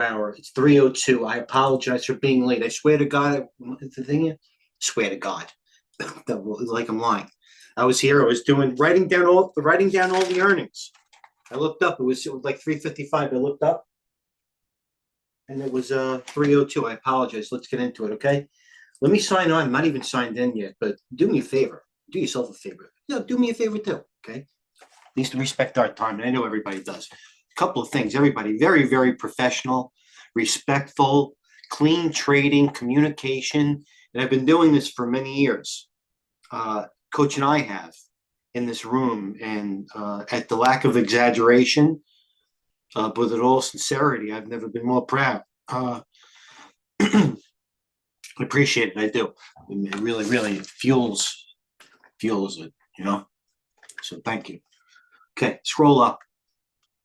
hour. It's 3:02. I apologize for being late. I swear to God, the thing is, swear to God, like I'm lying. I was here. I was writing down all the earnings. I looked up. It was like 3:55. I looked up, and it was 3:02. I apologize. Let's get into it, okay? Let me sign on. I'm not even signed in yet, but do me a favor. Do yourself a favor. No, do me a favor too, okay? Needs to respect our time, and I know everybody does. A couple of things. Everybody, very, very professional, respectful, clean trading, communication, and I've been doing this for many years. Coach and I have in this room, and at the lack of exaggeration, but with all sincerity, I've never been more proud. I appreciate it. I do. It really, really fuels it, you know? So thank you. Okay, scroll up.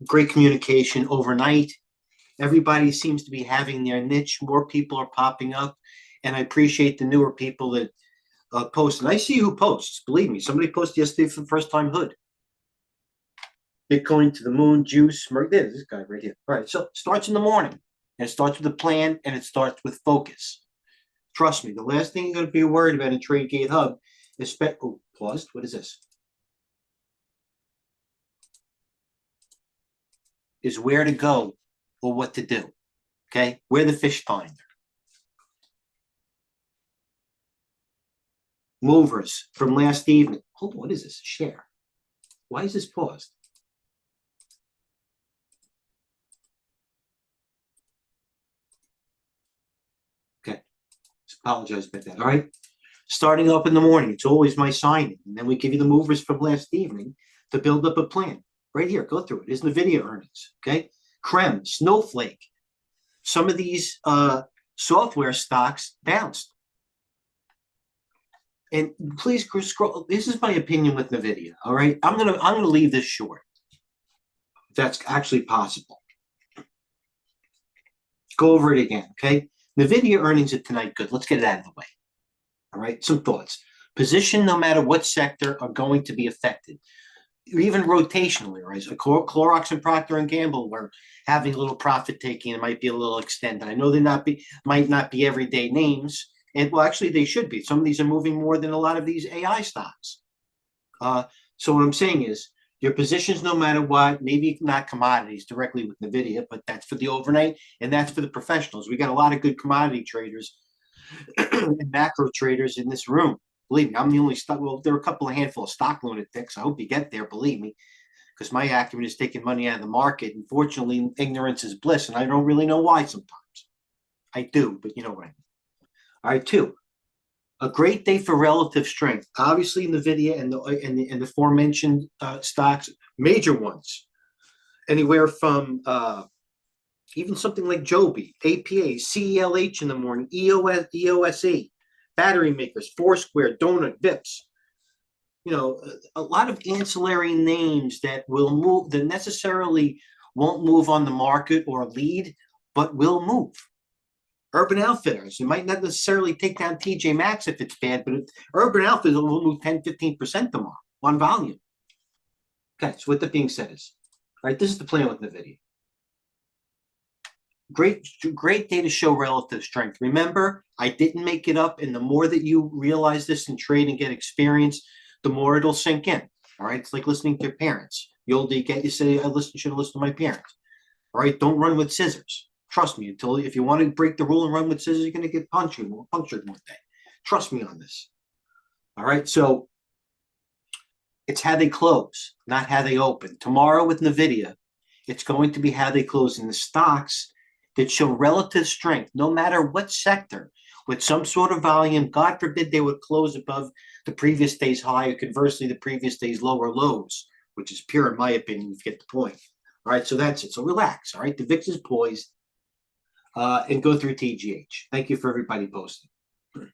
Great communication overnight. Everybody seems to be having their niche. More people are popping up. And I appreciate the newer people that post. And I see who posts. Believe me, somebody posted yesterday for the first time, Hood. Bitcoin to the moon, juice. There's this guy right here. All right, so it starts in the morning. And it starts with a plan, and it starts with focus. Trust me, the last thing you're going to be worried about in TradeGateHub is paused. What is this? Is where to go or what to do. Okay? Where the fish finder. Movers from last evening. Hold on, what is this? Share. Why is this paused? Okay. Just apologize about that. All right. Starting up in the morning, it's always my signing. And then we give you the movers from last evening to build up a plan. Right here, go through it. It's NVIDIA earnings, okay? Creme, Snowflake. Some of these software stocks bounced. And please scroll. This is my opinion with NVIDIA, all right? I'm gonna leave this short. If that's actually possible. Go over it again, okay? NVIDIA earnings are tonight good. Let's get it out of the way. All right, some thoughts. Position, no matter what sector, are going to be affected. Even rotationally, right? So Clorox and Procter and Gamble were having a little profit taking. It might be a little extended. I know might not be everyday names, and well, actually, they should be. Some of these are moving more than a lot of these AI stocks. So what I'm saying is, your positions, no matter what, maybe not commodities directly with NVIDIA, but that's for the overnight, and that's for the professionals. We got a lot of good commodity traders and macro traders in this room. Believe me, I'm the only stock. Well, there are a couple of handful of stock lunatics. I hope you get there, believe me, because my acumen is taking money out of the market. Unfortunately, ignorance is bliss, and I don't really know why sometimes. I do, but you know what I mean. All right, 2. A great day for relative strength. Obviously, NVIDIA and the aforementioned stocks, major ones, anywhere from even something like Joby, APA, CELH in the morning, EOSE. Battery makers, Foursquare, Donut, Vips. You know, a lot of ancillary names that will move, that necessarily won't move on the market or lead, but will move. Urban Outfitters, it might not necessarily take down TJ Maxx if it's bad, but Urban Outfitters will move 10-15% tomorrow on volume. Okay, so with that being said is, all right, this is the plan with NVIDIA. Great day to show relative strength. Remember, I didn't make it up, and the more that you realize this and trade and get experience, the more it'll sink in. All right, it's like listening to your parents. The older you get, you say, should have listened to my parents. All right, don't run with scissors. Trust me, if you want to break the rule and run with scissors, you're going to get punctured one day. Trust me on this. All right, so it's how they close, not how they open. Tomorrow with NVIDIA, it's going to be how they close in the stocks that show relative strength, no matter what sector, with some sort of volume. God forbid they would close above the previous day's high, or conversely, the previous day's lower lows, which is pure, in my opinion, if you get the point. All right, so that's it. So relax, all right? The VIX is poised, and go through TGH. Thank you for everybody posting. All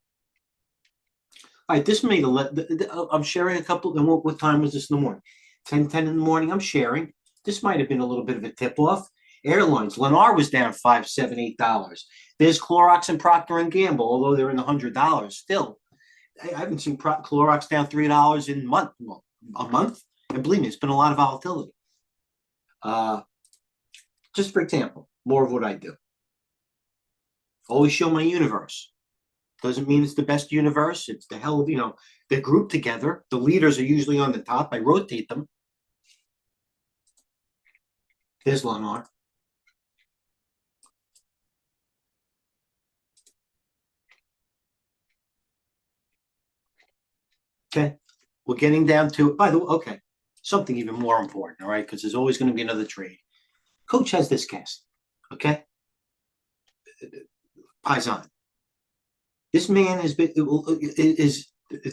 right, this made I'm sharing a couple. What time was this in the morning? 10 in the morning, I'm sharing. This might have been a little bit of a tip-off. Airlines, Lennar was down $5, $7, $8. There's Clorox and Procter and Gamble, although they're in the $100 still. I haven't seen Clorox down $3 in a month, and believe me, it's been a lot of volatility. Just for example, more of what I do. Always show my universe. Doesn't mean it's the best universe. It's the hell of, they're grouped together. The leaders are usually on the top. I rotate them. There's Lennar. Okay. We're getting down to, by the way, okay, something even more important, all right, because there's always going to be another trade. Coach has this cast, okay? Paisan. This man is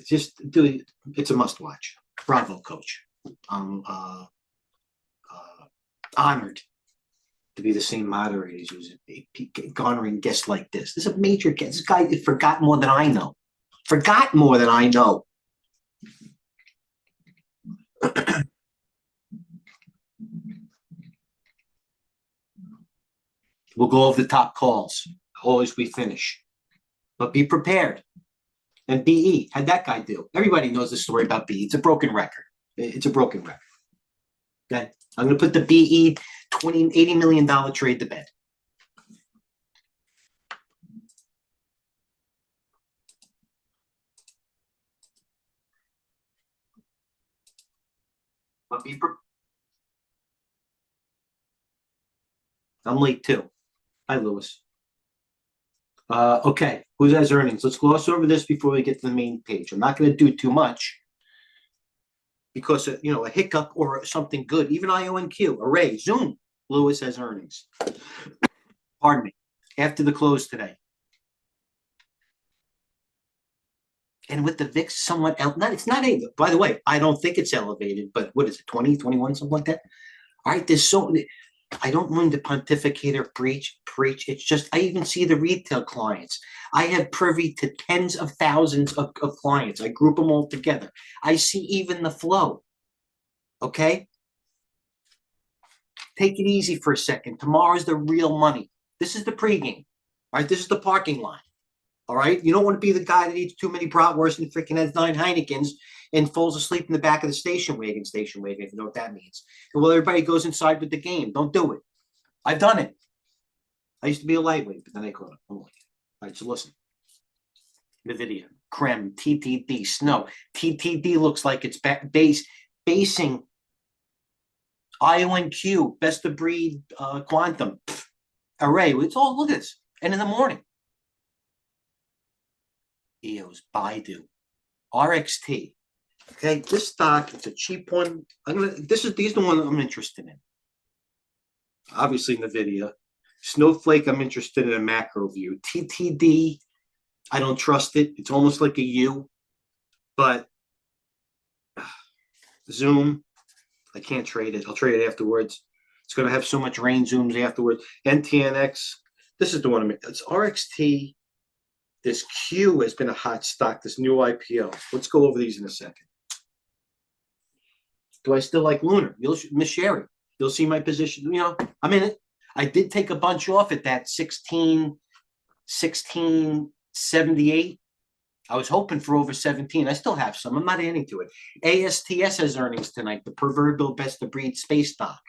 just doing, it's a must watch. Bravo, Coach. I'm honored to be the same moderator who's garnering guests like this. This is a major guest. This guy forgot more than I know. Forgot more than I know. We'll go over the top calls. Always we finish. But be prepared. And BE, how'd that guy do? Everybody knows the story about BE. It's a broken record. It's a broken record. Okay. I'm going to put the BE $80 million trade to bed. But I'm late too. Hi, Lewis. Okay, who has earnings? Let's gloss over this before we get to the main page. I'm not going to do too much because a hiccup or something good. Even IONQ, Array, Zoom. Lewis has earnings. Pardon me. After the close today. And with the VIX somewhat it's not by the way, I don't think it's elevated, but what is it, 20, 21, something like that? All right, I don't mean to pontificate or preach. It's just, I even see the retail clients. I have privy to tens of thousands of clients. I group them all together. I see even the flow. Okay? Take it easy for a second. Tomorrow's the real money. This is the pregame. All right? This is the parking lot. All right? You don't want to be the guy that eats too many bratwursts and freaking has 9 Heinekens and falls asleep in the back of the station wagon, if you know what that means. And well, everybody goes inside with the game. Don't do it. I've done it. I used to be a lightweight, but then I caught up. All right, so listen. The video. Creme, TTD, snow. TTD looks like it's basing IONQ, best of breed, quantum, Array. It's all, look at this. And in the morning. EOS, Baidu, RXT. Okay, this stock, it's a cheap one. These are the one I'm interested in. Obviously in the video. Snowflake, I'm interested in a macro view. TTD, I don't trust it. It's almost like a U. But Zoom, I can't trade it. I'll trade it afterwards. It's going to have so much rain zooms afterwards. NTNX, this is the one it's RXT. This Q has been a hot stock, this new IPO. Let's go over these in a second. Do I still like Lunar? Miss Sherry, you'll see my position. I'm in it. I did take a bunch off at that 1678. I was hoping for over 17. I still have some. I'm not adding to it. ASTS has earnings tonight, the proverbial best of breed space stock.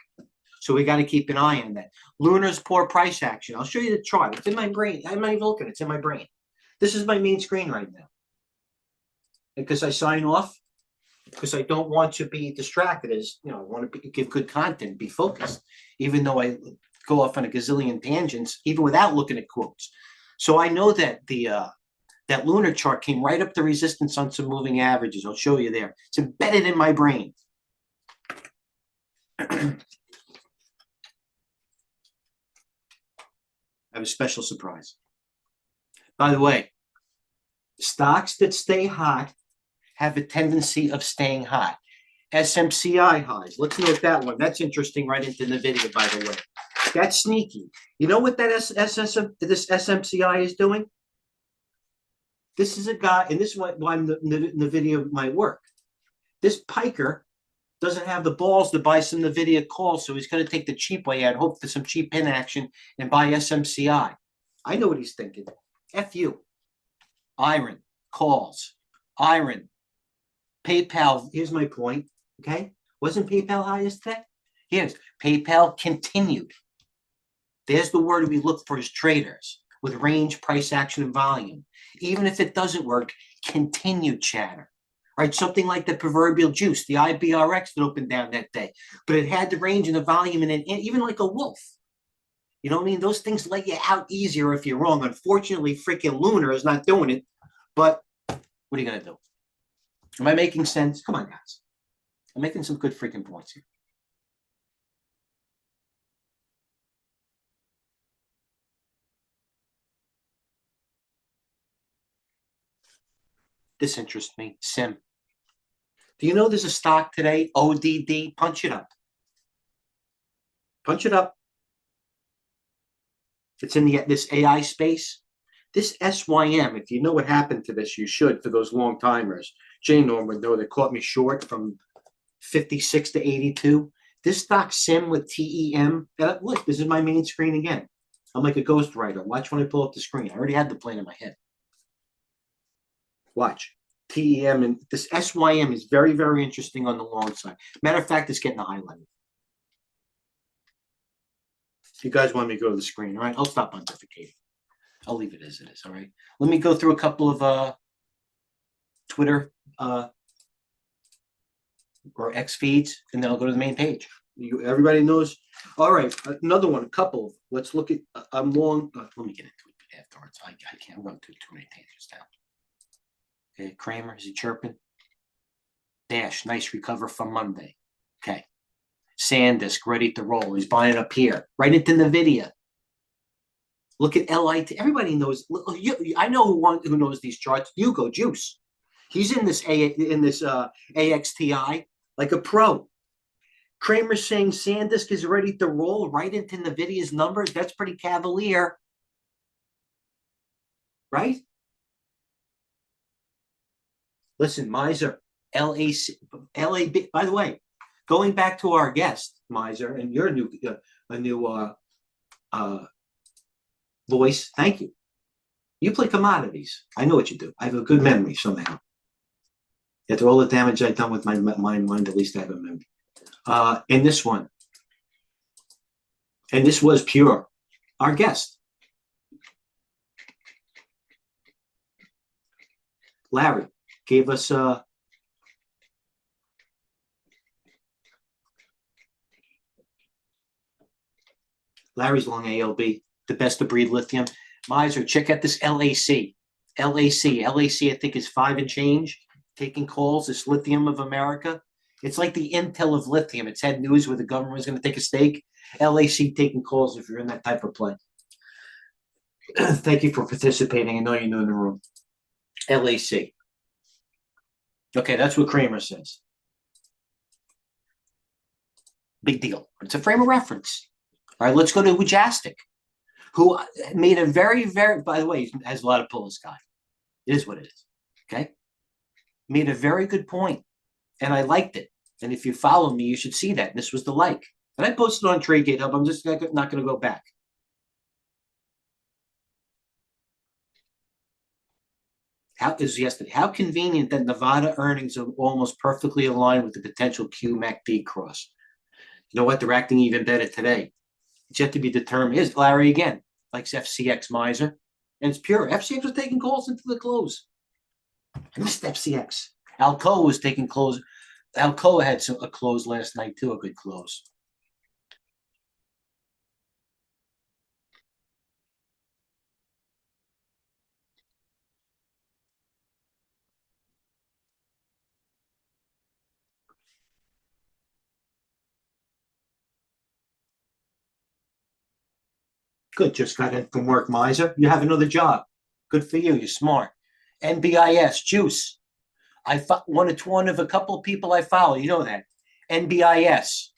So we got to keep an eye on that. Lunar's poor price action. I'll show you the chart. It's in my brain. I'm not even looking. It's in my brain. This is my main screen right now. Because I sign off, because I don't want to be distracted. I want to give good content, be focused, even though I go off on a gazillion tangents, even without looking at quotes. So I know that that lunar chart came right up the resistance on some moving averages. I'll show you there. It's embedded in my brain. I have a special surprise. By the way, stocks that stay hot have a tendency of staying hot. SMCI highs. Let's note that one. That's interesting right into the video, by the way. That's sneaky. You know what that this SMCI is doing? This is a guy, and this is why the video might work. This piker doesn't have the balls to buy some NVIDIA calls, so he's going to take the cheap way out, hope for some cheap pin action, and buy SMCI. I know what he's thinking. F you. Iron, calls, iron, PayPal. Here's my point. Okay. Wasn't PayPal highest today? Yes. PayPal continued. There's the word we look for as traders. with range, price action, and volume. Even if it doesn't work, continued chatter. Right? Something like the proverbial juice, the IBRX that opened down that day, but it had the range and the volume in it, even like a wolf. You know what I mean? Those things let you out easier if you're wrong. Unfortunately, freaking Lunar is not doing it. But what are you going to do? Am I making sense? Come on, guys. I'm making some good freaking points here. This interests me. Sim. Do you know there's a stock today? ODD. Punch it up. Punch it up. It's in this AI space. This SYM, if you know what happened to this, you should, for those long timers. Jay Norm would know that caught me short from 56 to 82. This stock SIM with TEM. Look, this is my main screen again. I'm like a ghostwriter. Watch when I pull up the screen. I already had the plan in my head. Watch. TEM and this SYM is very, very interesting on the long side. Matter of fact, it's getting a highlight. If you guys want me to go to the screen, all right? I'll stop pontificating. I'll leave it as it is, all right? Let me go through a couple of Twitter or X feeds, and then I'll go to the main page. Everybody knows. All right, another one, a couple. Let's look at, I'm long. Let me get into it afterwards. I can't run through too many tangents now. Okay, Kramer, is he chirping? Dash, nice recover from Monday. Okay. SanDisk, ready to roll. He's buying up here, right into NVIDIA. Look at LIT. Everybody knows. I know who knows these charts. Hugo Juice. He's in this AXTI like a pro. Kramer's saying SanDisk is ready to roll right into NVIDIA's numbers. That's pretty cavalier, right? Listen, Miser, LAB. By the way, going back to our guest, Miser, and your new voice. Thank you. You play commodities. I know what you do. I have a good memory somehow. After all the damage I've done with my mind, at least I have a memory. In this one, and this was pure. Our guest, Larry, gave us Larry's long ALB, the best of breed lithium. Miser, check out this LAC. LAC, I think is 5 and change, taking calls, this lithium of America. It's like the Intel of lithium. It's had news where the government was going to take a stake. LAC taking calls if you're in that type of play. Thank you for participating. I know you're new in the room. LAC. Okay, that's what Kramer says. Big deal. It's a frame of reference. All right, let's go to Ujastic, who made a very, very, by the way, he has a lot of pull, this guy. It is what it is. Okay? Made a very good point, and I liked it. And if you follow me, you should see that. This was the like. And I posted on TradeGateHub. I'm just not going to go back. How convenient that Nevada earnings are almost perfectly aligned with the potential QMACD cross. You know what? They're acting even better today. It's yet to be determined. Here's Larry again, likes FCX Miser. And it's pure. FCX was taking calls into the close. I missed FCX. Alcoa was taking close. Alcoa had a close last night too, a good close. Good, just got in from work, Miser. You have another job. Good for you. You're smart. NBIS, Juice. I one of a couple of people I follow. You know that. NBIS.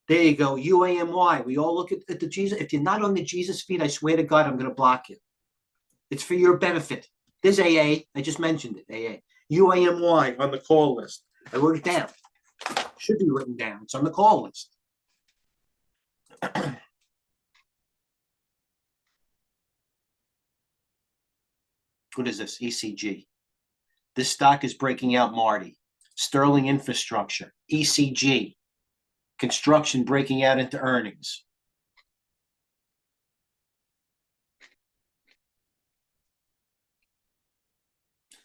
There you go. UAMY. We all look at the Jesus. If you're not on the Jesus feed, I swear to God, I'm going to block you. It's for your benefit. There's AA. I just mentioned it. AA. UAMY on the call list. I wrote it down. Should be written down. It's on the call list. What is this? ECG. This stock is breaking out, Marty. Sterling Infrastructure. ECG. Construction breaking out into earnings.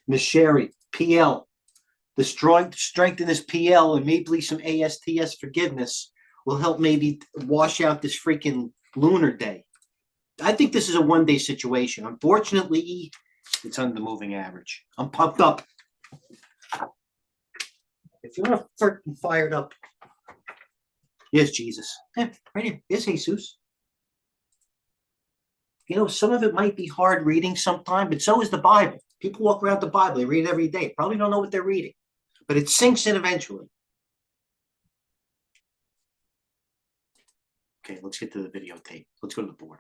Miss Sherry, PL. The strength in this PL and maybe some ASTS forgiveness will help maybe wash out this freaking lunar day. I think this is a one-day situation. Unfortunately, it's under the moving average. I'm pumped up. If you want to freaking fired up, yes, Jesus. Yeah, right here. Yes, Jesus. You know, some of it might be hard reading sometime, but so is the Bible. People walk around the Bible, they read it every day. Probably don't know what they're reading, but it sinks in eventually. Okay, let's get to the videotape. Let's go to the board.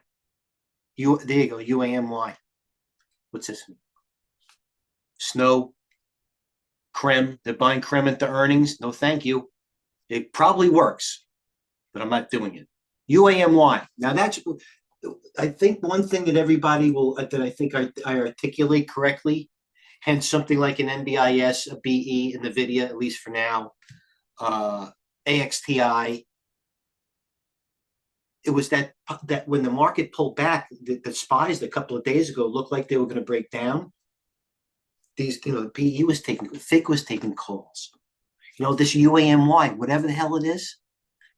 There you go, UAMY. What's this? Snow, Creme. They're buying Creme into earnings. No, thank you. It probably works, but I'm not doing it. UAMY. Now that's, I think one thing that everybody will, that I think I articulate correctly, hence something like an NBIS, a BE, NVIDIA, at least for now, AXTI. It was that when the market pulled back, the spies a couple of days ago looked like they were going to break down. These, the PE was taking, FIG was taking calls. This UAMY, whatever the hell it is,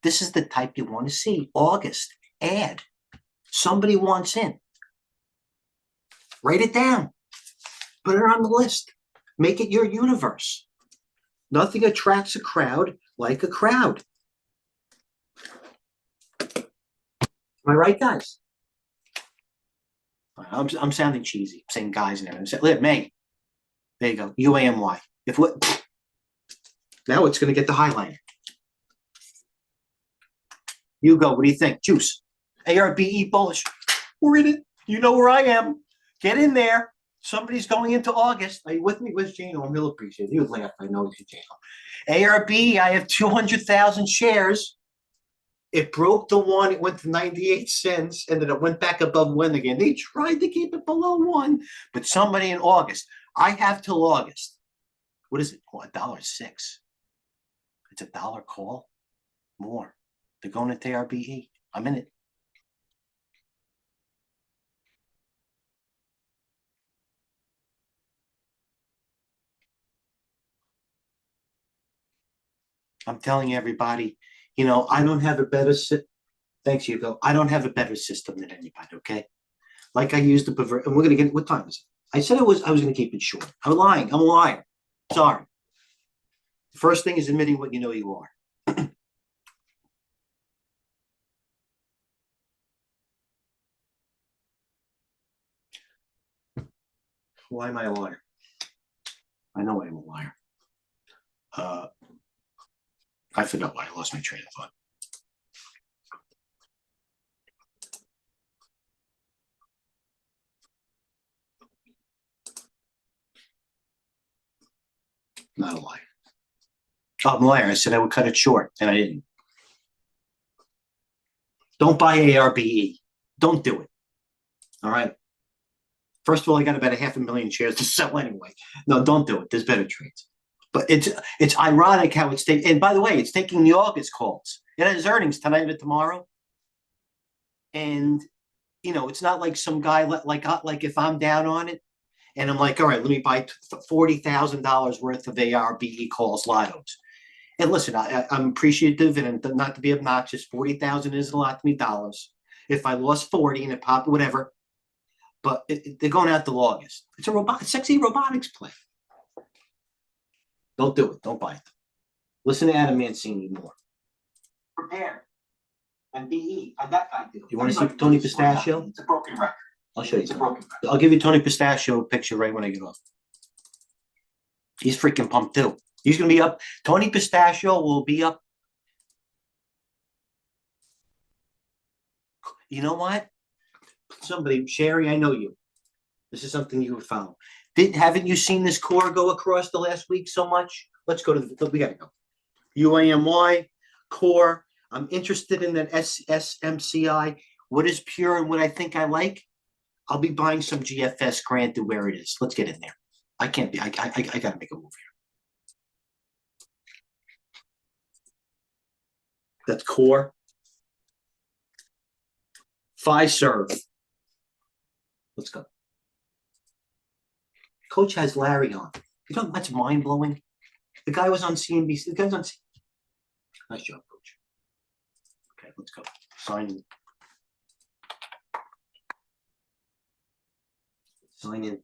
this is the type you want to see. August, add. Somebody wants in. Write it down. Put it on the list. Make it your universe. Nothing attracts a crowd like a crowd. Am I right, guys? I'm sounding cheesy. I'm saying guys and everything. May. There you go. UAMY. Now it's going to get the highlighter. You go. What do you think? Juice. ARBE bullish. We're in it. You know where I am. Get in there. Somebody's going into August. Are you with me? Where's Jano? I'm real appreciative. You laugh. I know it's Jano. ARB, I have 200,000 shares. It broke the one. It went to 98 cents, and then it went back above one again. They tried to keep it below one, but somebody in August. I have till August. What is it? Oh, $1.06. It's $1 call. More. They're going into ARBE. I'm in it. I'm telling everybody, I don't have a better thanks, Hugo. I don't have a better system than anybody, okay? Like I used the pervert, and we're gonna get, what time is it? I said I was gonna keep it short. I'm lying. I'm a liar. Sorry. The first thing is admitting what you know you are. Why am I a liar? I know I am a liar. I forgot why I lost my train of thought. Not a liar. Oh, I'm a liar. I said I would cut it short, and I didn't. Don't buy ARBE. Don't do it. All right. First of all, I got about 500,000 shares to sell anyway. No, don't do it. There's better trades. But it's ironic how it's taking. And by the way, it's taking the August calls. It has earnings tonight and tomorrow. And it's not like some guy like if I'm down on it and I'm like, all right, let me buy $40,000 worth of ARBE calls, lottos. And listen, I'm appreciative and not to be obnoxious. 40,000 isn't a lot to me dollars. If I lost 40 and it popped, whatever. But they're going out till August. It's a sexy robotics play. Don't do it. Don't buy it. Listen to Adam Mancini more. Prepare. And BE. I got that. You want to see Tony Pistachio? It's a broken record. I'll show you. It's a broken record. I'll give you Tony Pistachio picture right when I get off. He's freaking pumped too. He's going to be up. Tony Pistachio will be up. You know what? Somebody, Sherry, I know you. This is something you would follow. Haven't you seen this core go across the last week so much? Let's go to we got to go. UAMY, core. I'm interested in that SMCI. What is pure and what I think I like? I'll be buying some GFS granted where it is. Let's get in there. I can't be. I got to make a move here. That's core. Fiserv. Let's go. Coach has Larry on. You know, that's mind-blowing. The guy was on CNBC. The guy's on. Nice job, Coach. Okay, let's go. Sign in. Sign in.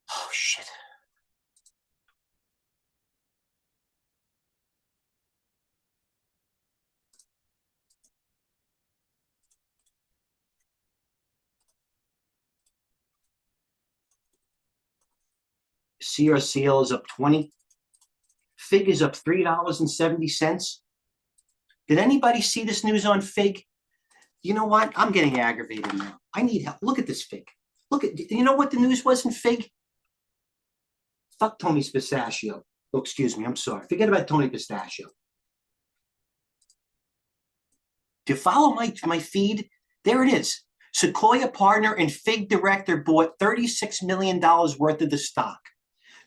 Oh, shit. CRCL is up 20. FIG is up $3.70. Did anybody see this news on FIG? You know what? I'm getting aggravated now. I need help. Look at this FIG. Look at, you know what the news was in FIG? Fuck Tony Pistachio. Oh, excuse me. I'm sorry. Forget about Tony Pistachio. Do you follow my feed? There it is. Sequoia partner and FIG director bought $36 million worth of the stock.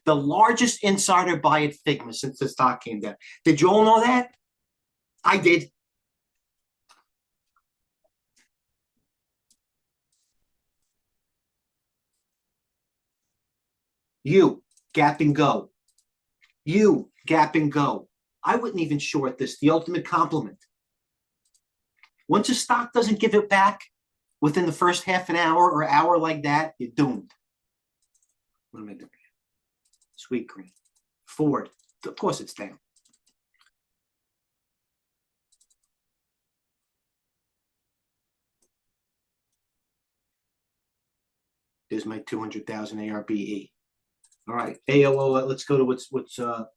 The largest insider buy at Figma since the stock came down. Did you all know that? I did. You, gap and go. You, gap and go. I wouldn't even short this. The ultimate compliment. Once a stock doesn't give it back within the first half an hour or hour like that, you're doomed. What am I doing? Sweet green. Ford. Of course it's down. There's my 200,000 ARBE. All right, AOO. Let's go to what's. Let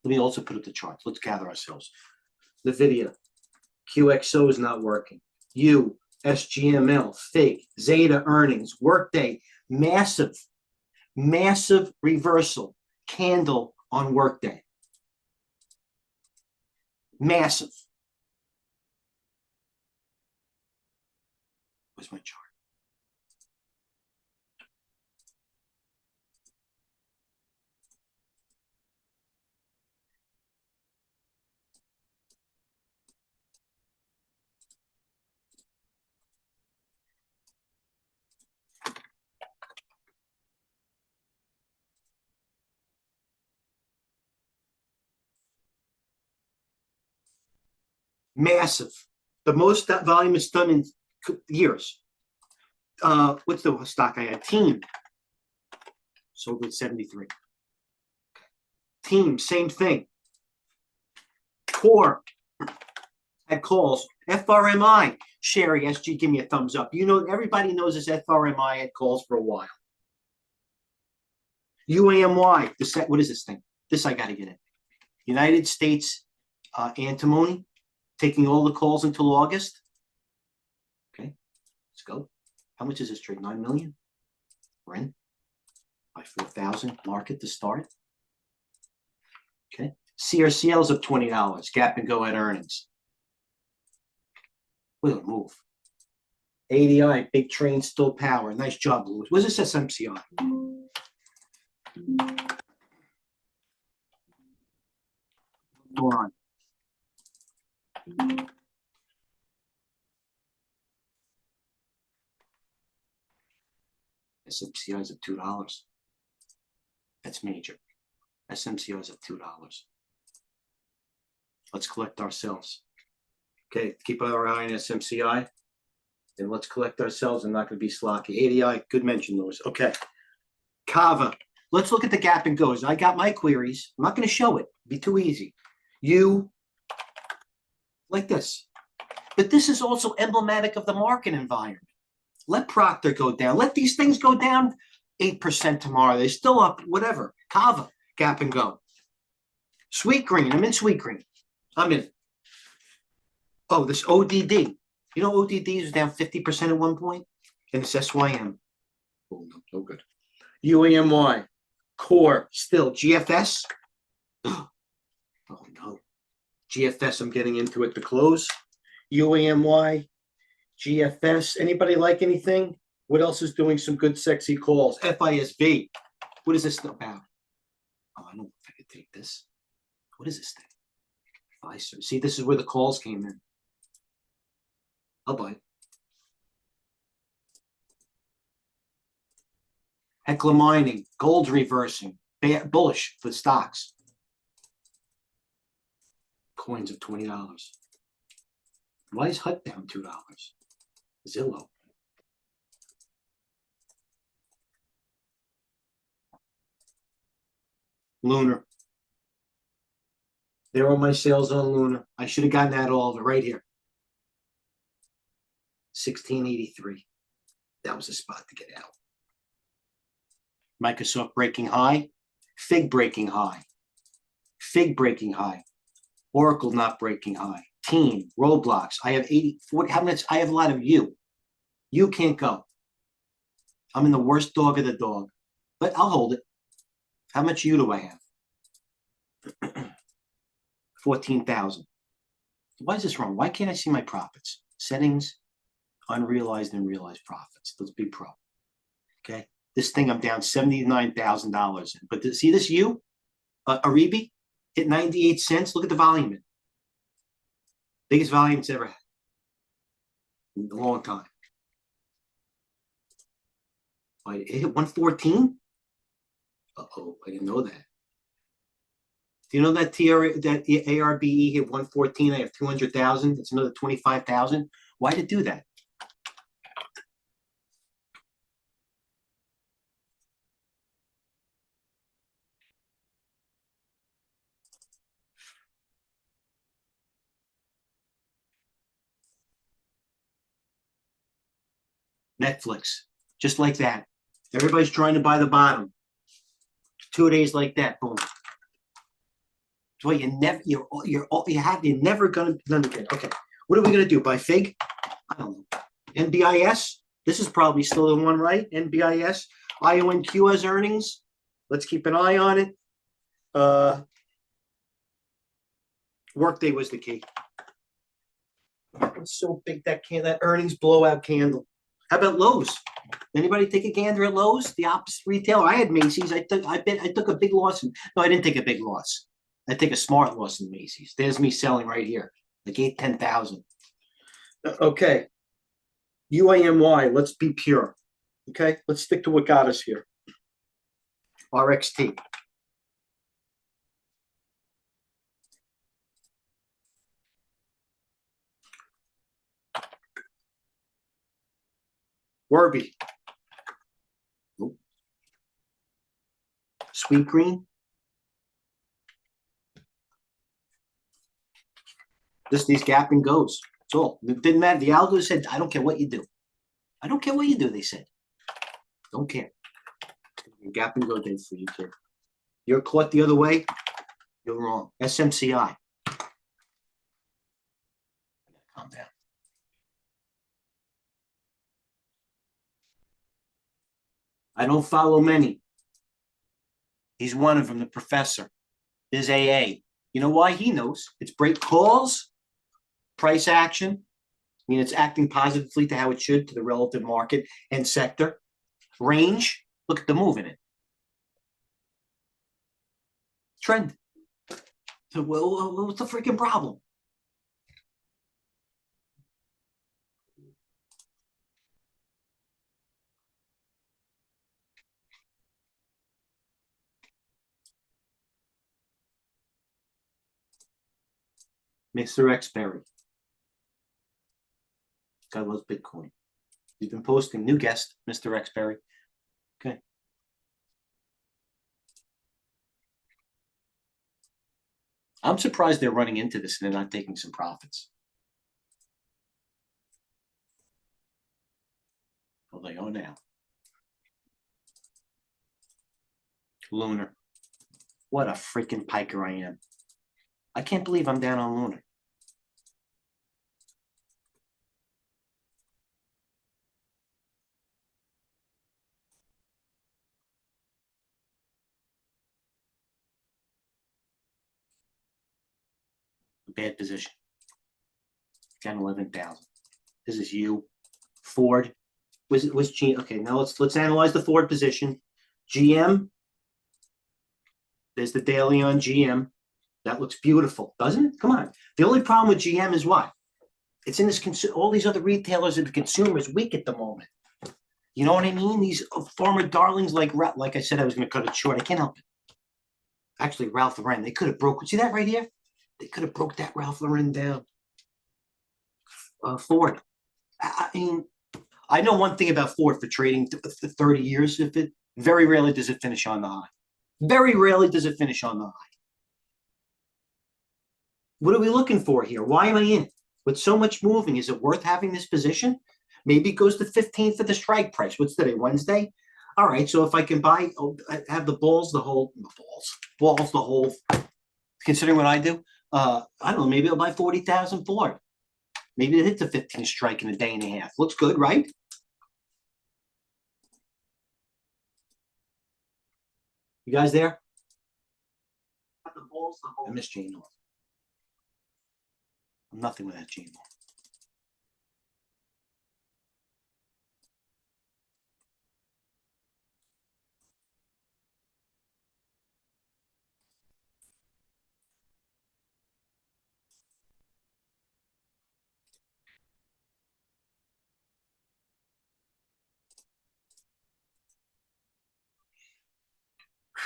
me also put up the charts. Let's gather ourselves. NVIDIA, QXO is not working. SGML, FIG, Zeta earnings, Workday, massive reversal. Candle on Workday. Massive. Where's my chart? Massive. The most that volume is done in years. What's the stock I had? Team. Sold at 73. Team, same thing. Core had calls. FRMI. Sherry, SG, give me a thumbs up. You know, everybody knows this FRMI had calls for a while. UAMY. What is this thing? This I got to get in. United States Antimony. Taking all the calls until August. Okay, let's go. How much is this trade? 9 million? We're in. By 4,000. Market to start. Okay. CRCL is up $20. Gap and go at earnings. Look at move. ADI, big train, still power. Nice job, Louis. What's this SMCI? Hold on. SMCI is at $2. That's major. SMCI is at $2. Let's collect ourselves. Okay, keep our eye on SMCI. And let's collect ourselves. I'm not going to be sloppy. ADI, good mention, Louis. Okay. Kava. Let's look at the gap and goes. I got my queries. I'm not going to show it. It'd be too easy. You like this. But this is also emblematic of the market environment. Let Procter go down. Let these things go down 8% tomorrow. They're still up, whatever. Kava, gap and go. Sweet green. I'm in sweet green. I'm in. Oh, this ODD. You know ODD is down 50% at one point? And it's SYM. Oh, no good. UAMY. Core, still. GFS. Oh, no. GFS, I'm getting into at the close. UAMY. GFS. Anybody like anything? What else is doing some good, sexy calls? FISV. What is this about? Oh, Oh, I don't know if I could take this. What is this thing? Pfizer. See, this is where the calls came in. I'll buy it. Heckler Mining, gold's reversing. Bullish for stocks. Coins of $20. Why is HUT down $2? Zillow. Lunar. There are my sales on Lunar. I should have gotten that all of it right here. 1683. That was a spot to get out. Microsoft breaking high. Fig breaking high. Fig breaking high. Oracle not breaking high. Team, Roblox. I have 40. How much? I have a lot of you. You can't go. I'm in the worst dog of the dog, but I'll hold it. How much you do I have? 14,000. Why is this wrong? Why can't I see my profits? Settings, unrealized and realized profits. Let's be pro. Okay. This thing I'm down $79,000 in. But see this you? Aribi hit 98 cents. Look at the volume in. Biggest volume it's ever had in a long time. It hit 114. Uh-oh, I didn't know that. Do you know that that ARBE hit 114? I have 200,000. It's another 25,000. Why did it do that? Netflix, just like that. Everybody's trying to buy the bottom. 2 days like that, boom. So you're never gonna get. Okay, what are we gonna do? Buy Fig? I don't know. NBIS. This is probably still the one, right? NBIS. IONQ has earnings. Let's keep an eye on it. Workday was the key. It's so big that earnings blowout candle. How about Lowe's? Anybody take a gander at Lowe's? The opposite retailer. I had Macy's. I took a big loss. No, I didn't take a big loss. I take a smart loss in Macy's. There's me selling right here, like 10,000. Okay. UAMY. Let's be pure. Okay. Let's stick to what got us here. RXT. Werby. Nope. Sweet Green. These gap and goes. That's all. It didn't matter. The algo said, I don't care what you do. I don't care what you do, they said. Don't care. Gap and go day for you, kid. You're caught the other way. You're wrong. SMCI. Calm down. I don't follow many. He's one of them, the professor. There's AA. You know why? He knows. It's break calls, price action. I mean, it's acting positively to how it should to the relative market and sector. Range. Look at the move in it. Trend. So, well, what's the freaking problem? Mr. Xberry. God loves Bitcoin. He's been posting. New guest, Mr. Xberry. Okay. I'm surprised they're running into this and they're not taking some profits. Well, they are now. Lunar. What a freaking piker I am. I can't believe I'm down on Lunar. Bad position. Down 11,000. This is you. Ford. Was G? Okay, now let's analyze the Ford position. GM. There's the daily on GM. That looks beautiful, doesn't it? Come on. The only problem with GM is what? It's in this, all these other retailers and the consumer is weak at the moment. You know what I mean? These former darlings like I said, I was going to cut it short. I can't help it. Actually, Ralph Lauren, they could have broke. See that right here? They could have broke that Ralph Lauren down. Ford. I mean, I know one thing about Ford for trading for 30 years. Very rarely does it finish on the high. Very rarely does it finish on the high. What are we looking for here? Why am I in? With so much moving, is it worth having this position? Maybe it goes to 15 for the strike price. What's today, Wednesday? All right, so if I can buy, have the balls, the whole, considering what I do, I don't know, maybe I'll buy 40,000 for it. Maybe it hits a 15 strike in a day and a half. Looks good, right? You guys there? I miss Jane. I'm nothing without Jane.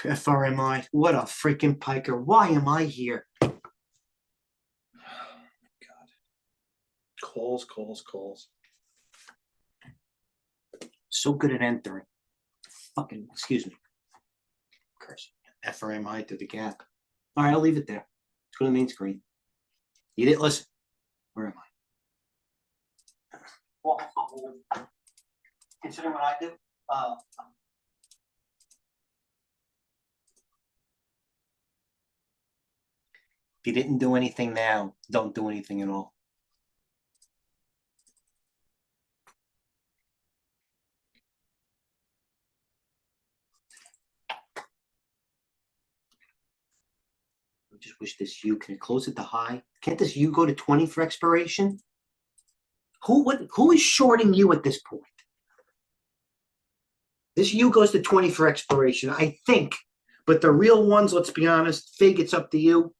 FRMI, what a freaking piker. Why am I here? Oh, God. Calls. So good at entering. Fucking, excuse me. Curse. FRMI to the gap. All right, I'll leave it there. Let's go to the main screen. You didn't listen. Where am I? Considering what I do, if you didn't do anything now, don't do anything at all. I just wish this U can close at the high. Can't this U go to 20 for expiration? Who is shorting you at this point? This U goes to 20 for expiration, I think. But the real ones, let's be honest, Fig, it's up to you.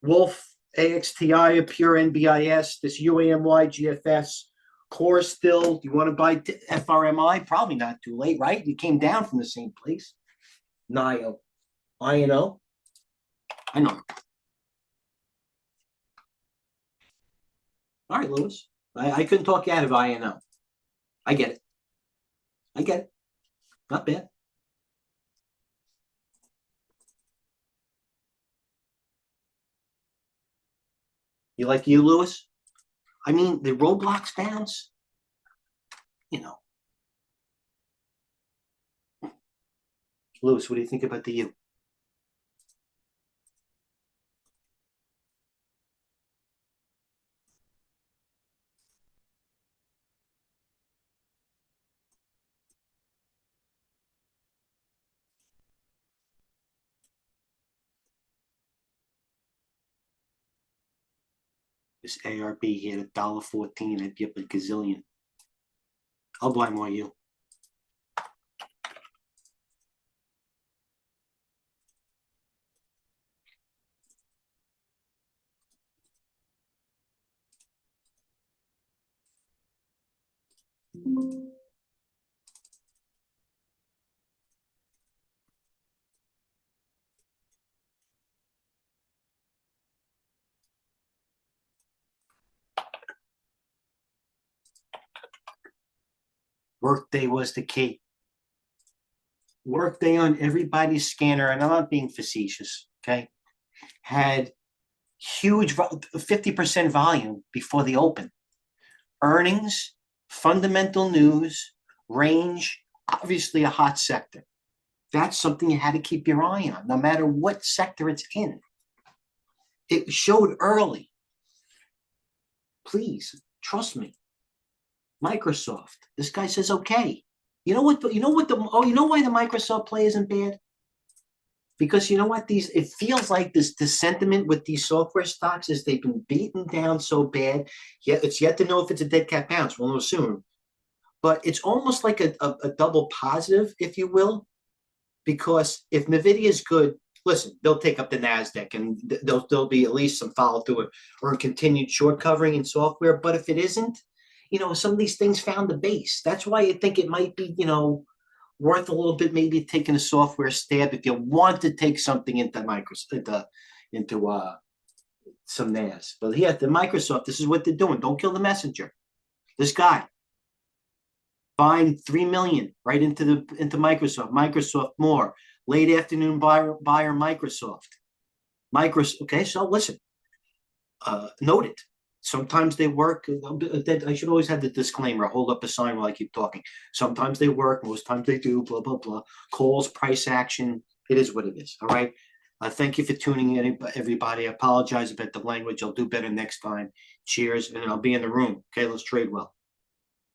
Wolf, AXTI, Pure NBIS, this UAMY, GFS, Core still. Do you want to buy FRMI? Probably not too late, right? You came down from the same place. NIO, INO. I know. All right, Lewis. I couldn't talk you out of INO. I get it. Not bad. You like you, Lewis? I mean, the Roblox fans, you know. Lewis, what do you think about the U? This ARB here at $1.14, I'd be up a gazillion. I'll buy more U. Workday was the key. Workday on everybody's scanner, and I'm not being facetious, okay, had huge 50% volume before the open. Earnings, fundamental news, range, obviously a hot sector. That's something you had to keep your eye on, no matter what sector it's in. It showed early. Please, trust me. Microsoft. This guy says, okay. You know why the Microsoft play isn't bad? Because you know what? It feels like the sentiment with these software stocks is they've been beaten down so bad. Yet it's yet to know if it's a dead cat bounce. We'll know soon. But it's almost like a double positive, if you will. Because if NVIDIA is good, listen, they'll take up the NASDAQ and there'll be at least some follow through or continued short covering in software. But if it isn't, some of these things found the base. That's why I think it might be, worth a little bit, maybe taking a software stab if you want to take something into Microsoft, into some NAS. But yeah, the Microsoft, this is what they're doing. Don't kill the messenger. This guy buying 3 million right into Microsoft. Microsoft more. Late afternoon buyer Microsoft. Okay, so listen. Note it. Sometimes they work. I should always have the disclaimer. Hold up a sign while I keep talking. Sometimes they work. Most times they do. Blah blah blah. Calls, price action. It is what it is. All right. Thank you for tuning in, everybody. I apologize about the language. I'll do better next time. Cheers, and I'll be in the room. Okay, let's trade well.